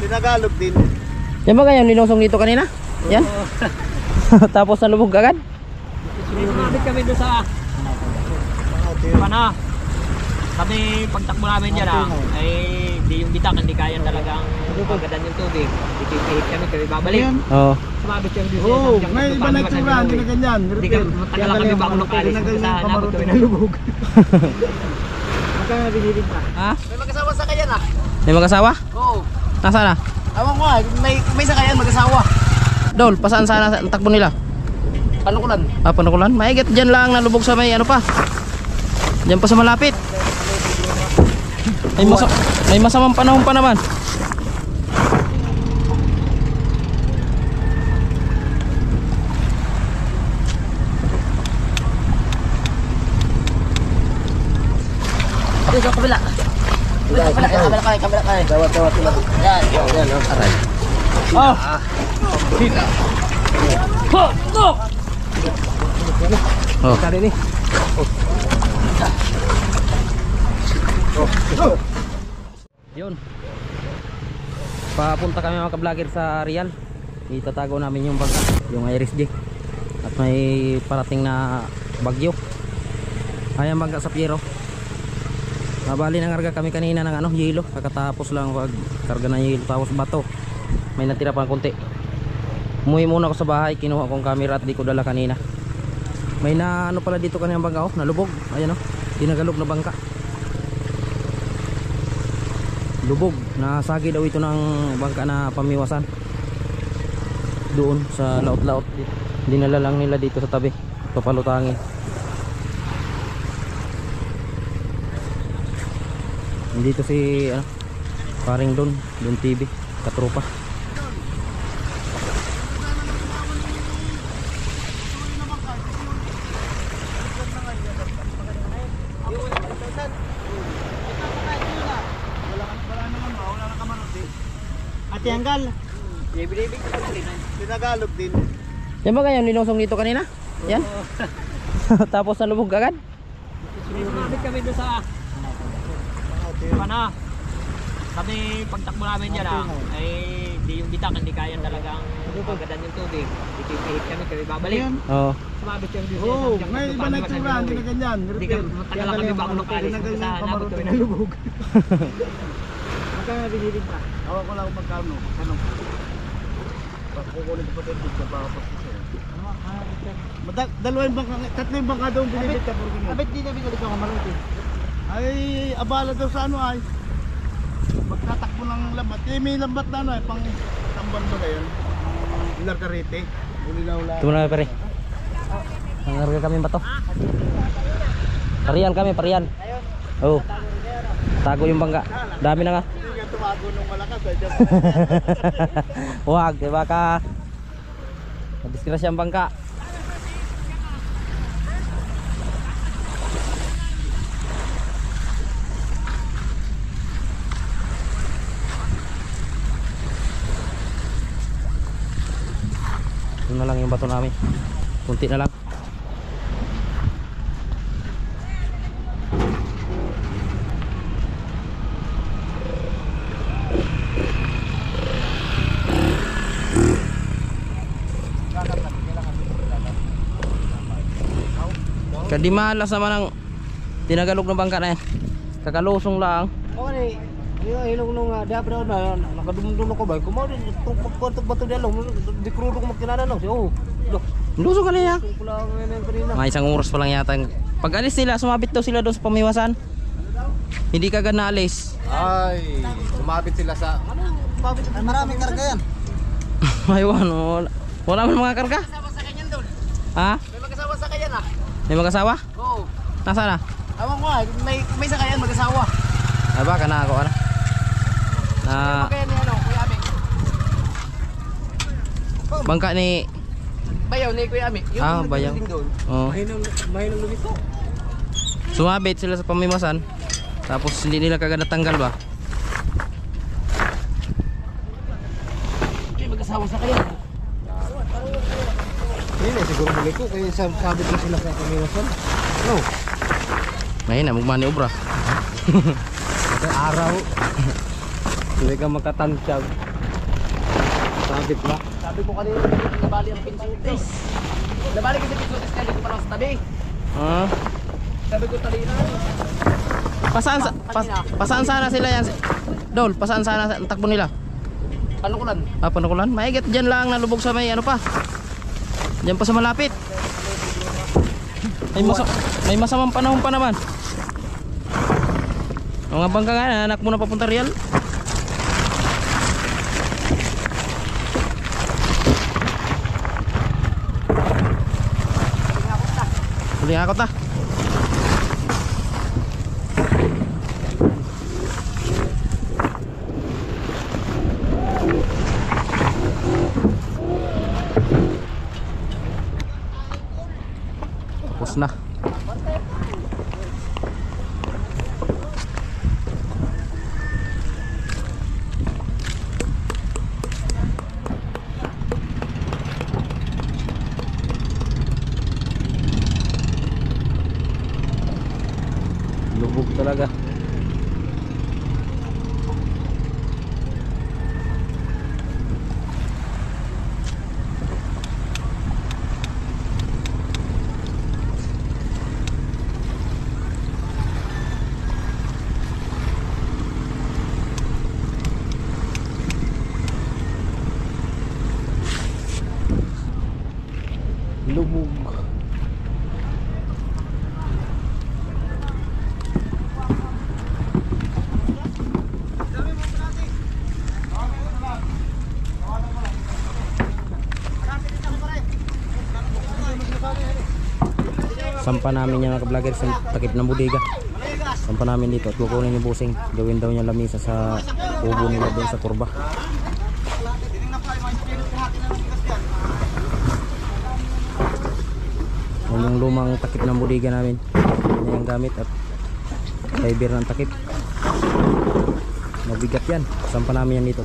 Tinagalog din. Yan ba ganyan nilusong dito kanina? Yan. Tapos nalubog agad? Sumabit kami doon sa pana. Kami pagtakbo namin dyan ay di yung bitak, hindi kaya talagang magadan yung tubig. Ipipihit kami babalik. Oo. Sumabit yung doon. Oo, may iba na itsura, hindi na ganyan. Hindi ka, matagal lang kami bago nakalis. Nabot kami ng lubog. Magkano binibig pa? Ha? May mag-asawa sa kayan ah. May mag-asawa? Oo. Nasaan na? Ewan ko ah, may sa kayan mag-asawa. Dol, pasaan sana ang takbo nila? Panukulan. Ah, Panukulan? Maigit dyan lang nalubog sa may ano pa. Dyan pa sa malapit. May masamang panahon pa naman. Dito sa kabila. Kabila kay. Dawat. Yan. Aray. Oh. Sila. Ho, no. Oh. Kali ni. Yun. Papunta kami mga ka-vlogger sa Real. Itatago namin yung bangka, yung Iris J. At may parating na bagyo. Ayan bangka sa Piero. Mabali nangarga kami kanina ng ano, yelo. Kakatapos lang pag karga ng yelo tapos bato. May natira pang konti. Umuwi muna ako sa bahay, kinuha kong camera at di ko dala kanina. May na ano pala dito kanina bangka, oh, nalubog. Ayan oh, tinagalog na bangka. Lubog, nasagi daw ito ng bangka na pamiwasan. Doon sa laot-laot. Dinala lang nila dito sa tabi, papalutangin. Dito si paring Don TV, katropa. Ate Anggal. Ibig tinagalog din. Yan ba ganyan nilusong dito kanina? Yan. Tapos nalubog agad? Sumabit kami doon sa pana. Kami pagtakbo namin dyan ay di yung bitak, hindi kaya talagang magadan yung tubig. Ipipihit kami babalik. Oo. Sumabit yung doon. Oo, may iba na itsura, hindi na ganyan. Hindi ka, matagal lang kami bago nakalis. Nabot kami ng lubog. Magkano binibig pa? Awan ko lang kung magkano. Ano? Kukunin ko pa dito sa bakapos ko sa'yo. Dalawang bangka, tatlong bangka daw binibig ka. Abit din na binibig ako maruti. Ay, abala daw sa ano ay. Magtatakbo ng lambat. May lambat na ano ay, pang tamban ba ngayon? Largarete. Ito na pare. Nangarga kami ba to? Parian kami, parian. Oo. Tago yung bangka. Dami na nga. Tumago nung malakas ay dyan. Huwag, diba ka? Madisgrasya ang bangka. Ito na lang yung bato namin. Kunti na lang. Kadimalas naman ang tinagalog ng bangka na yan. Kakalusong lang. Oo ni, hilong nung diabra na nakadumdum ko ba? Kumaw din pagpuntok bato dalo, di krudo ko magkinana no. Oo. Lusong ka na yan. Kulang ngayon kanina. Mga isang oras pa lang yata. Pag alis nila, sumabit daw sila doon sa pamiwasan. Hindi ka agad naalis. Ay, sumabit sila sa... Maraming karga yan. Aywan, wala man mga karga. Kasama sa kanyan doon. Ha? May mag-asawa sa kayan ah. May mag-asawa? Oo. Nasaan na? Ewan ko ah, may sa kayan mag-asawa. Ay baka na ako ano? Kaya ni ano, Kuya Ami. Bangka ni... Bayaw ni Kuya Ami. Yung Bayaw. doon. Oh. Mahinong lumito. Sumabit sila sa pamiwasan. Tapos hindi nila kagad natanggal ba? May mag-asawa sa kayan. Hindi na siguro balik ko kaya sabit ko sila sa kamiwasan. No. Mahina, magmaniobra. Araw. Hindi ka makatansya. Sabit ba? Sabi ko kanina, nabali ang pinsutis. Nabali kasi pinsutis ka, dito pa lang sa tabi. Ah. Sabi ko talina. Pasaan sana sila yan? Dol, pasaan sana ang takbo nila? Panukulan. Ah, Panukulan? Maigit dyan lang nalubog sa may ano pa. Dyan pa sa malapit. May masamang panahon pa naman. Mga bangka nga, anak mo na papunta Real. Huling akot na. Tapos na. Lubog talaga. Lubog. Sampa namin yan mga vlogger sa takip ng bodega. Sampa namin dito at kukunin yung busing. Gawin daw niya lamisa sa ubo nila doon sa kurba. Yan yung lumang takip ng bodega namin. Yan yung gamit at fiber ng takip. Mabigat yan. Sampa namin yan dito.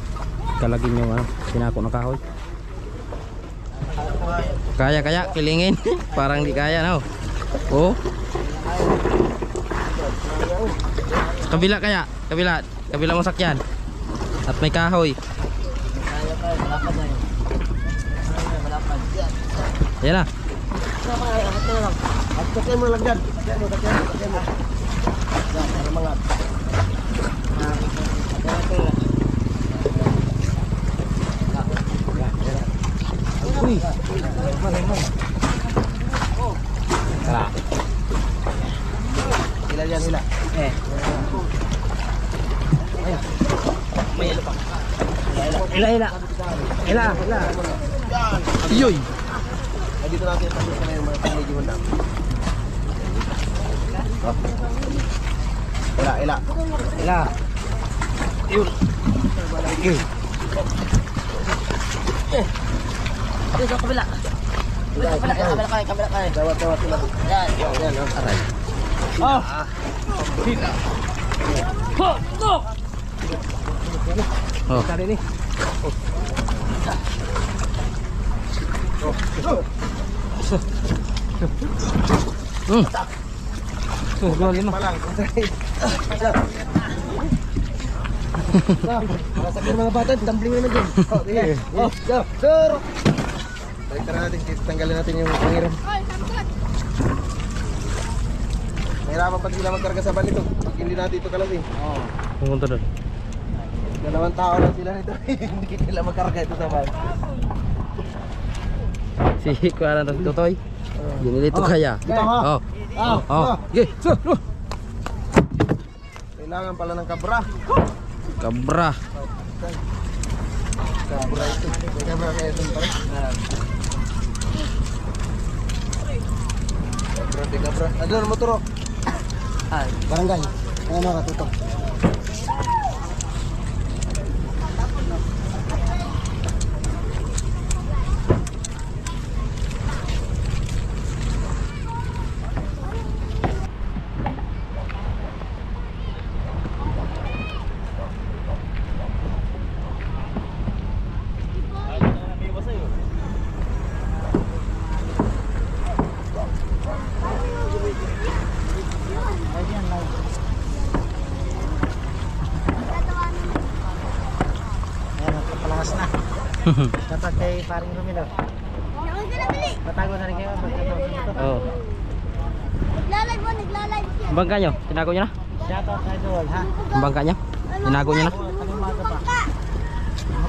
Kalagin yung sinako ng kahoy. Kaya kilingin. Parang di kaya na. Oh. Kabila kabila mo sakyan. At may kahoy. Yan na. At kakay mo lang dyan. Kakay mo. Yan, para mga. Uy. Tara. Hila yan, hila. May ilo pa. Ila. Iyoy. Ay, dito natin tapos na yung mga medyo handa. Hila. Yun. Dito sa kabila. Kabila kaya. Dawat sila. Yan. Aray. Oh. Hila. Go. Oh. Tadi nih. Tuh, 25. Palang. Sabi ng mga bata, dumpling na dyan. Oh, sir. Balik natin, tanggalin natin yung pangiram. Mahirapan pa sila magkarga sa van ito. Pag hindi natin ito kalas eh. Pumunta doon. 2 tao lang sila nito. Hindi nila magkarga ito sa van. Si Kuya lang Totoy. Ginilito kaya. Ito ha. Oh. Okay. Kailangan pala ng kabra. Kabra. Kabra ito. May kabra kaya ito pala. Kabra. Adon, motoro. Barangay. Ano ka tutok? Dapat kay paring Romilo. Patago na rin kayo. Oo. Nagla-live mo, nagla-live siya. Ang bangka nyo, tinago nyo na? Shoutout idol ha. Ang bangka nyo, tinago nyo na? Pag-umaga pa.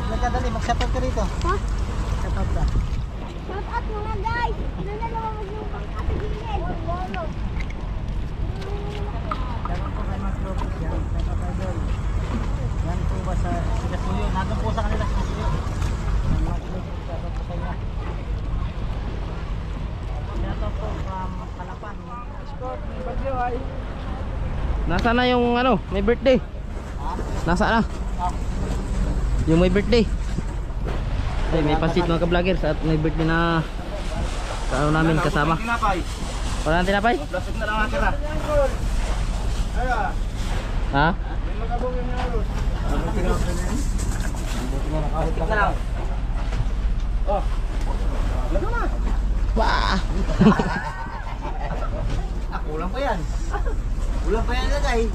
Magkadali, mag-shoutout ka rito. Ha? Shoutout ka. Shout out mga guys! Nalalaman mo yung pagkatigilid. Shoutout po kay Mas Lopez yan. Shoutout idol. Yan po ba sa Sigasuyo? Nandun po sa kanila sa Sigasuyo. Mas Lopez, shoutout po sa inyo. Shoutout po from Kalapan. Scott, may bagyo ay. Nasa na yung ano, may birthday? Nasa na? Yung may birthday. Ay, may pansit mga ka-vloggers at may birthday na ano namin kasama. Tinapay. Wala nang tinapay? Plastic na lang natira. Ayan. Ha? May magabong yung halos. Plastic na lang. Oh. Lago na. Wah! Kulang pa yan. Kulang pa yan lagay.